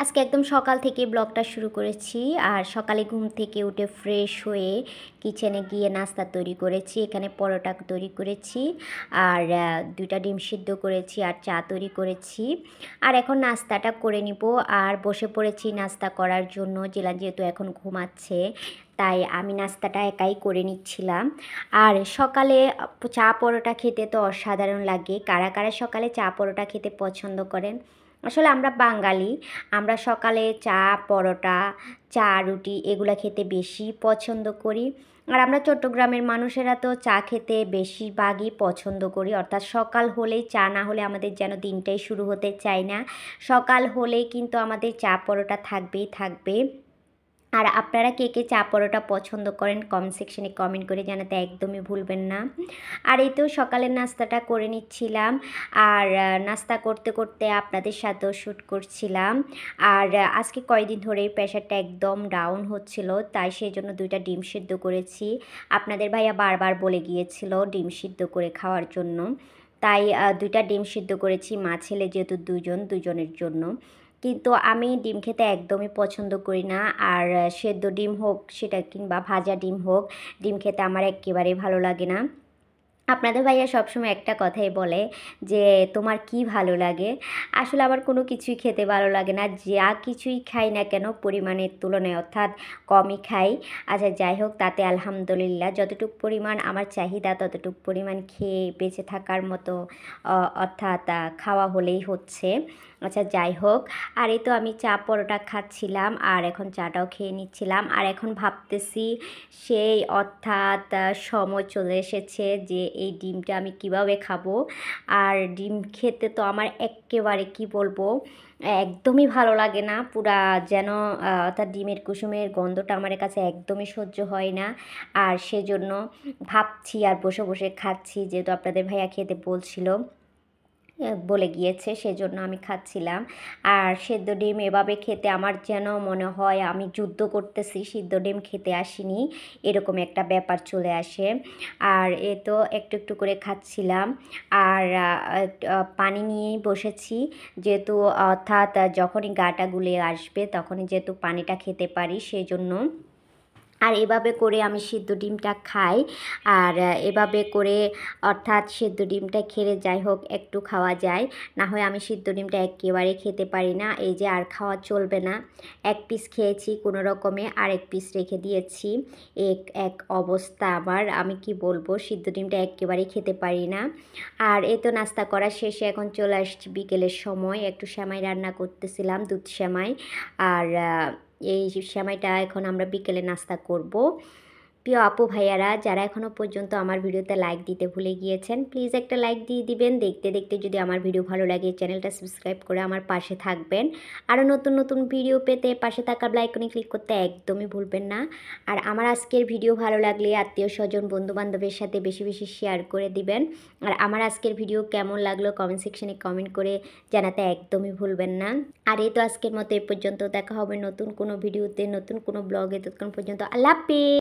আজকে একদম সকাল থেকে ব্লগটা শুরু করেছি। আর সকালে ঘুম থেকে উঠে ফ্রেশ হয়ে কিচেনে গিয়ে নাস্তা তৈরি করেছি। এখানে পরোটা তৈরি করেছি আর দুইটা ডিম সিদ্ধ করেছি আর চা তৈরি করেছি। আর এখন নাস্তাটা করে নিব আর বসে পড়েছি নাস্তা করার জন্য। জেলা যেহেতু এখন ঘুমাচ্ছে তাই আমি নাস্তাটা একাই করে নিচ্ছিলাম। আর সকালে চা পরোটা খেতে তো অসাধারণ লাগে। কারা কারা সকালে চা পরোটা খেতে পছন্দ করেন? আসলে আমরা বাঙালি, আমরা সকালে চা পরোটা চা রুটি এগুলো খেতে বেশি পছন্দ করি। আর আমরা চট্টগ্রামের মানুষেরা তো চা খেতে বেশিরভাগই পছন্দ করি, অর্থাৎ সকাল হলেই চা না হলে আমাদের যেন দিনটাই শুরু হতে চায় না। সকাল হলেই কিন্তু আমাদের চা পরোটা থাকবেই থাকবে। আর আপনারা কে কে চা পরোটা পছন্দ করেন কমেন্ট সেকশনে কমেন্ট করে জানাতে একদমই ভুলবেন না। আর এই তো সকালের নাস্তাটা করে নিচ্ছিলাম আর নাস্তা করতে করতে আপনাদের সাথেও শ্যুট করছিলাম। আর আজকে কয়েকদিন ধরেই প্রেশারটা একদম ডাউন হচ্ছিল, তাই সেই জন্য দুইটা ডিম সিদ্ধ করেছি। আপনাদের ভাইয়া বারবার বলে গিয়েছিল ডিম সিদ্ধ করে খাওয়ার জন্য, তাই দুইটা ডিম সিদ্ধ করেছি। মা ছেলে যেহেতু দুজনের জন্য। কিন্তু আমি ডিম খেতে একদমই পছন্দ করি না। আর সেদ্ধ ডিম হোক সেটা কিংবা ভাজা ডিম হোক, ডিম খেতে আমার একেবারেই ভালো লাগে না। আপনাদের ভাইয়া সবসময় একটা কথাই বলে যে তোমার কি ভালো লাগে। আসলে আমার কোনো কিছুই খেতে ভালো লাগে না, যা কিছুই খাই না কেন পরিমাণের তুলনায় অর্থাৎ কমই খাই। আচ্ছা যাই হোক, তাতে আলহামদুলিল্লাহ। যতটুকু পরিমাণ আমার চাহিদা ততটুকু পরিমাণ খেয়ে বেঁচে থাকার মতো অর্থাৎ খাওয়া হলেই হচ্ছে। আচ্ছা যাই হোক, আর এই তো আমি চা পরোটা খাচ্ছিলাম আর এখন চাটাও খেয়ে নিচ্ছিলাম। আর এখন ভাবতেছি সেই অর্থাৎ সময় চলে এসেছে যে এই ডিমটা আমি কিভাবে খাবো। আর ডিম খেতে তো আমার এক্কেবারে কি বলবো, একদমই ভালো লাগে না। পুরা যেন অর্থাৎ ডিমের কুসুমের গন্ধটা আমার কাছে একদমই সহ্য হয় না। আর সেজন্য ভাবছি আর বসে বসে খাচ্ছি, যেহেতু আপনাদের ভাইয়া খেতে বলে গিয়েছে সেজন্য আমি খাচ্ছিলাম। আর সেদ্ধ ডিম এভাবে খেতে আমার যেন মনে হয় আমি যুদ্ধ করতেছি, সিদ্ধ ডিম খেতে আসিনি, এরকম একটা ব্যাপার চলে আসে। আর এ তো একটু একটু করে খাচ্ছিলাম আর পানি নিয়েই বসেছি, যেহেতু অর্থাৎ যখনই গাটা গুলে আসবে তখনই যেহেতু পানিটা খেতে পারি সেজন্য। আর এভাবে করে আমি সিদ্ধ ডিমটা খাই। আর এভাবে করে অর্থাৎ সিদ্ধ ডিমটা খেলে যাই হোক একটু খাওয়া যায়, না হয় আমি সিদ্ধ ডিমটা একেবারে খেতে পারি না। এই যে আর খাওয়া চলবে না, এক পিস খেয়েছি কোনো রকমে, আর এক পিস রেখে দিয়েছি। এক অবস্থা আমার, আমি কি বলবো, সিদ্ধ ডিমটা একেবারেই খেতে পারি না। আর এই তো নাস্তা করা শেষে এখন চলে আসছি বিকেলের সময়, একটু সেমাই রান্না করতেছিলাম, দুধ সেমাই। আর এই সেমাইটা এখন আমরা বিকেলে নাস্তা করব। প্রিয় আপু ভাইয়ারা যারা এখনও পর্যন্ত আমার ভিডিওতে লাইক দিতে ভুলে গিয়েছেন, প্লিজ একটা লাইক দিয়ে দিবেন। দেখতে দেখতে যদি আমার ভিডিও ভালো লাগে চ্যানেলটা সাবস্ক্রাইব করে আমার পাশে থাকবেন। আরও নতুন নতুন ভিডিও পেতে পাশে থাকা বেল আইকনে ক্লিক করতে একদমই ভুলবেন না। আর আমার আজকের ভিডিও ভালো লাগলে আত্মীয় স্বজন বন্ধুবান্ধবের সাথে বেশি বেশি শেয়ার করে দিবেন। আর আমার আজকের ভিডিও কেমন লাগলো কমেন্ট সেকশনে কমেন্ট করে জানাতে একদমই ভুলবেন না। আর এই তো আজকের মতো এ পর্যন্ত, দেখা হবে নতুন কোনো ভিডিওতে নতুন কোনো ব্লগে। ততক্ষণ পর্যন্ত আল্লাহ হাফেজ।